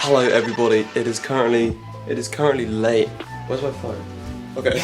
Hello everybody, it is currently late. Where's my phone? Okay.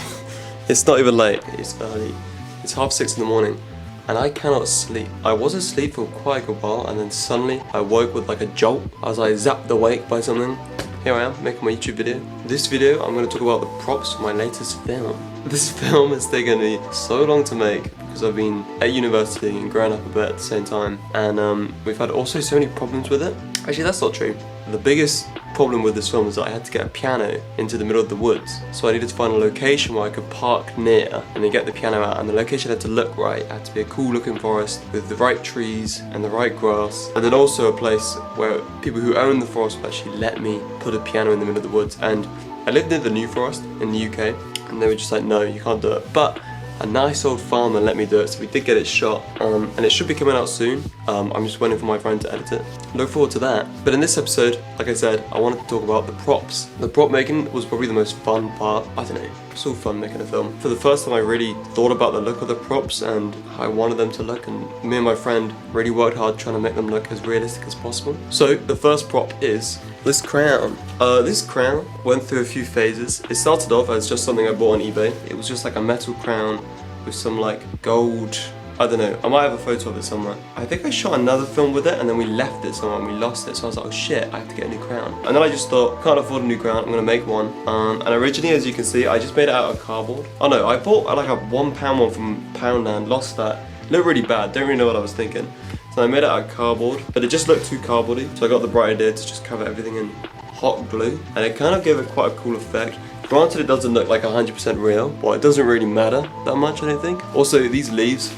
It's not even late, it's early. It's 6:30 in the morning and I cannot sleep. I was asleep for quite a good while and then suddenly I woke with like a jolt. I was like zapped awake by something. Here I am making my YouTube video. This video I'm going to talk about the props for my latest film. This film has taken me so long to make because I've been at university and growing up a bit at the same time, and we've had also so many problems with it. Actually, that's not true. The biggest problem with this film is that I had to get a piano into the middle of the woods, so I needed to find a location where I could park near and then get the piano out, and the location had to look right. It had to be a cool looking forest with the right trees and the right grass, and then also a place where people who own the forest would actually let me put a piano in the middle of the woods. And I lived near the New Forest in the UK and they were just like, no, you can't do it. But a nice old farmer let me do it, so we did get it shot, and it should be coming out soon. I'm just waiting for my friend to edit it. Look forward to that. But in this episode, like I said, I wanted to talk about the props. The prop making was probably the most fun part. I don't know, it's all fun making a film. For the first time I really thought about the look of the props and how I wanted them to look, and me and my friend really worked hard trying to make them look as realistic as possible. So the first prop is this crown. This crown went through a few phases. It started off as just something I bought on eBay. It was just like a metal crown with some like gold, I don't know, I might have a photo of it somewhere. I think I shot another film with it and then we left it somewhere and we lost it, so I was like, oh shit, I have to get a new crown. And then I just thought, can't afford a new crown, I'm gonna make one. And originally, as you can see, I just made it out of cardboard. Oh no, I bought like a £1 one from Poundland, lost that. It looked really bad, don't really know what I was thinking. So I made it out of cardboard, but it just looked too cardboardy, so I got the bright idea to just cover everything in hot glue, and it kind of gave it quite a cool effect. Granted, it doesn't look like 100% real, but it doesn't really matter that much, I don't think. Also, these leaves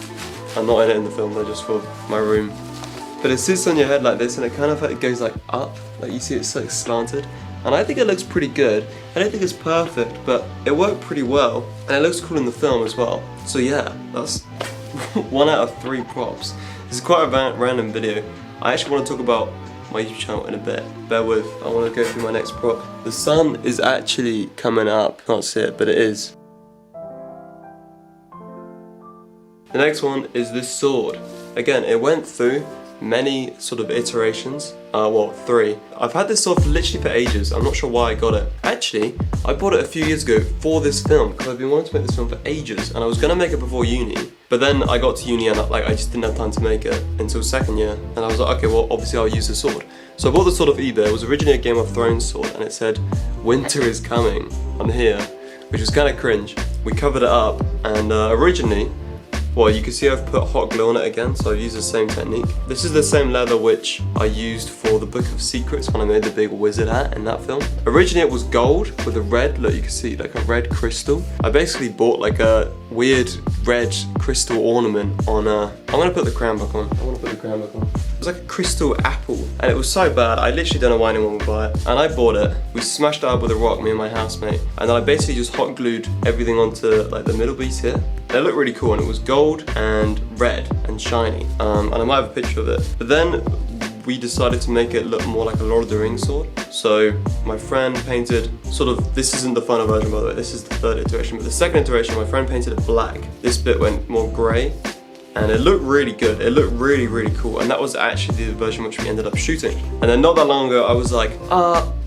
are not in it in the film, they're just for my room. But it sits on your head like this, and it kind of like goes like up, like you see it's like slanted. And I think it looks pretty good. I don't think it's perfect, but it worked pretty well, and it looks cool in the film as well. So yeah, that's 1 out of 3 props. This is quite a random video. I actually want to talk about my YouTube channel in a bit. Bear with, I want to go through my next prop. The sun is actually coming up. Can't see it, but it is. The next one is this sword. Again, it went through many sort of iterations. Well, 3. I've had this sword literally for ages. I'm not sure why I got it. Actually, I bought it a few years ago for this film because I've been wanting to make this film for ages, and I was gonna make it before uni. But then I got to uni and I just didn't have time to make it until 2nd year. And I was like, okay, well, obviously I'll use the sword. So I bought the sword off eBay. It was originally a Game of Thrones sword, and it said, "Winter is coming" on here, which was kind of cringe. We covered it up, and originally, well, you can see I've put hot glue on it again, so I've used the same technique. This is the same leather which I used for the Book of Secrets when I made the big wizard hat in that film. Originally it was gold with a red, look, you can see like a red crystal. I basically bought like a weird red crystal ornament on I'm gonna put the crown back on. It was like a crystal apple, and it was so bad, I literally don't know why anyone would buy it. And I bought it, we smashed it up with a rock, me and my housemate, and then I basically just hot glued everything onto like the middle piece here. It looked really cool, and it was gold and red and shiny, and I might have a picture of it. But then we decided to make it look more like a Lord of the Rings sword. So my friend painted sort of, this isn't the final version by the way, this is the 3rd iteration, but the 2nd iteration my friend painted it black. This bit went more grey, and it looked really good. It looked really, really cool, and that was actually the version which we ended up shooting. And then not that long ago I was like,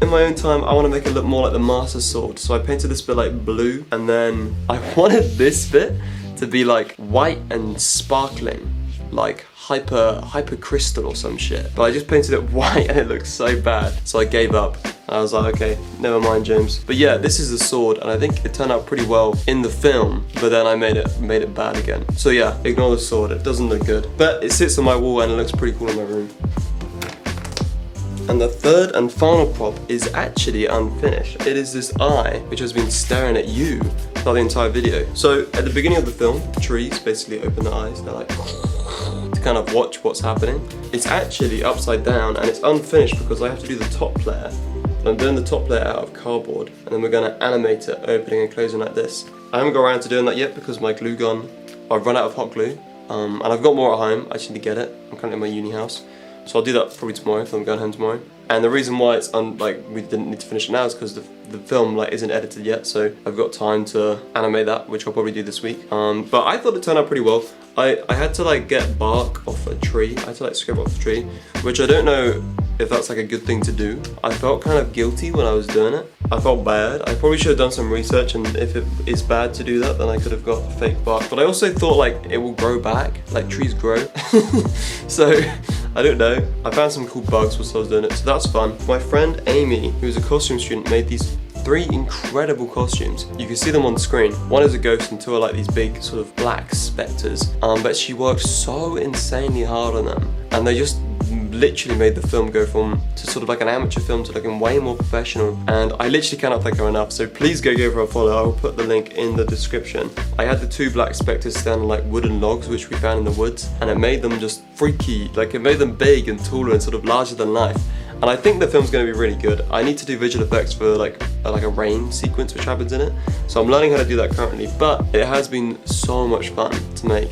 in my own time I want to make it look more like the Master Sword, so I painted this bit like blue, and then I wanted this bit to be like white and sparkling, like hyper crystal or some shit. But I just painted it white and it looked so bad, so I gave up. I was like, okay, never mind, James. But yeah, this is the sword, and I think it turned out pretty well in the film, but then I made it bad again. So yeah, ignore the sword, it doesn't look good. But it sits on my wall and it looks pretty cool in my room. And the 3rd and final prop is actually unfinished. It is this eye, which has been staring at you throughout the entire video. So at the beginning of the film, trees basically open their eyes, they're like, to kind of watch what's happening. It's actually upside down, and it's unfinished because I have to do the top layer. I'm doing the top layer out of cardboard, and then we're gonna animate it opening and closing like this. I haven't got around to doing that yet because my glue gun, I've run out of hot glue, and I've got more at home. I just need to get it. I'm currently in my uni house, so I'll do that probably tomorrow if I'm going home tomorrow. And the reason why it's we didn't need to finish it now is because the film like isn't edited yet, so I've got time to animate that, which I'll probably do this week. But I thought it turned out pretty well. I had to like get bark off a tree. I had to like scrape off the tree, which I don't know if that's like a good thing to do. I felt kind of guilty when I was doing it. I felt bad. I probably should have done some research, and if it is bad to do that, then I could have got fake bark. But I also thought like it will grow back, like trees grow. So I don't know. I found some cool bugs whilst I was doing it, so that's fun. My friend Amy, who's a costume student, made these 3 incredible costumes. You can see them on the screen. One is a ghost and 2 are like these big sort of black spectres. But she worked so insanely hard on them, and they just literally made the film go from to sort of like an amateur film to looking way more professional, and I literally cannot thank her enough. So please go give her a follow. I will put the link in the description. I had the 2 black spectres stand on like wooden logs which we found in the woods, and it made them just freaky, like it made them big and taller and sort of larger than life. And I think the film's going to be really good. I need to do visual effects for like a rain sequence which happens in it. So I'm learning how to do that currently, but it has been so much fun to make.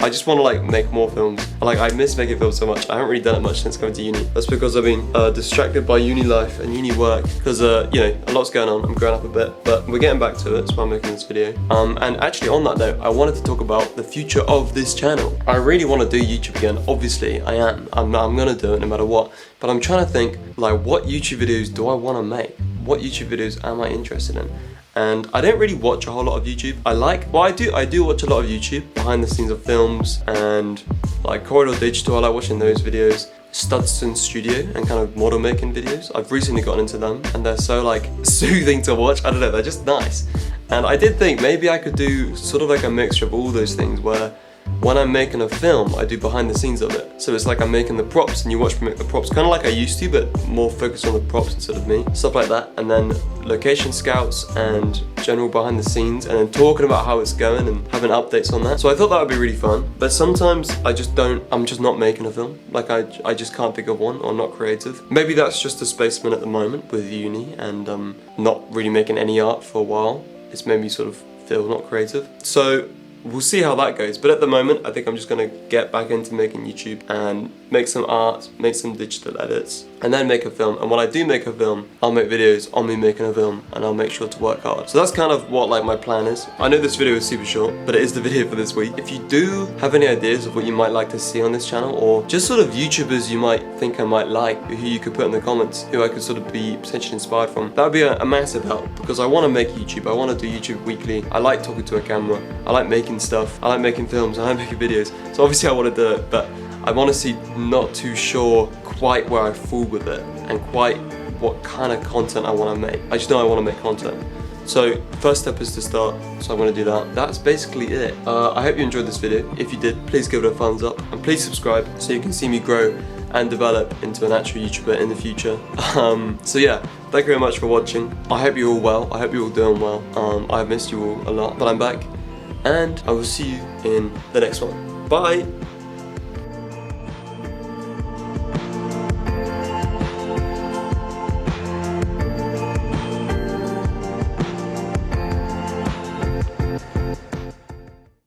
I just want to like make more films. Like I miss making films so much. I haven't really done it much since coming to uni. That's because I've been distracted by uni life and uni work, because you know, a lot's going on. I'm growing up a bit, but we're getting back to it. That's why I'm making this video. And actually on that note, I wanted to talk about the future of this channel. I really want to do YouTube again. Obviously I am. I'm gonna do it no matter what. But I'm trying to think like, what YouTube videos do I want to make? What YouTube videos am I interested in? And I don't really watch a whole lot of YouTube. I do watch a lot of YouTube, behind the scenes of films, and like Corridor Digital, I like watching those videos. Studson Studio and kind of model making videos. I've recently gotten into them, and they're so like soothing to watch. I don't know, they're just nice. And I did think maybe I could do sort of like a mixture of all those things, where when I'm making a film, I do behind the scenes of it. So it's like I'm making the props and you watch me make the props, kind of like I used to, but more focused on the props instead of me. Stuff like that. And then location scouts and general behind the scenes, and then talking about how it's going and having updates on that. So I thought that would be really fun. But sometimes I'm just not making a film. Like I just can't think of one, or not creative. Maybe that's just a spaceman at the moment with uni and not really making any art for a while. It's made me sort of feel not creative. So we'll see how that goes, but at the moment I think I'm just gonna get back into making YouTube and make some art, make some digital edits, and then make a film. And when I do make a film, I'll make videos on me making a film, and I'll make sure to work hard. So that's kind of what like my plan is. I know this video is super short, but it is the video for this week. If you do have any ideas of what you might like to see on this channel, or just sort of YouTubers you might think I might like, who you could put in the comments, who I could sort of be potentially inspired from, that would be a massive help, because I want to make YouTube. I want to do YouTube weekly. I like talking to a camera. I like making stuff. I like making films. I like making videos. So obviously I want to do it, but I'm honestly not too sure quite where I fall with it and quite what kind of content I want to make. I just know I want to make content. So first step is to start, so I'm going to do that. That's basically it. I hope you enjoyed this video. If you did, please give it a thumbs up, and please subscribe so you can see me grow and develop into an actual YouTuber in the future. So yeah, thank you very much for watching. I hope you're all well. I hope you're all doing well. I've missed you all a lot, but I'm back, and I will see you in the next one. Bye!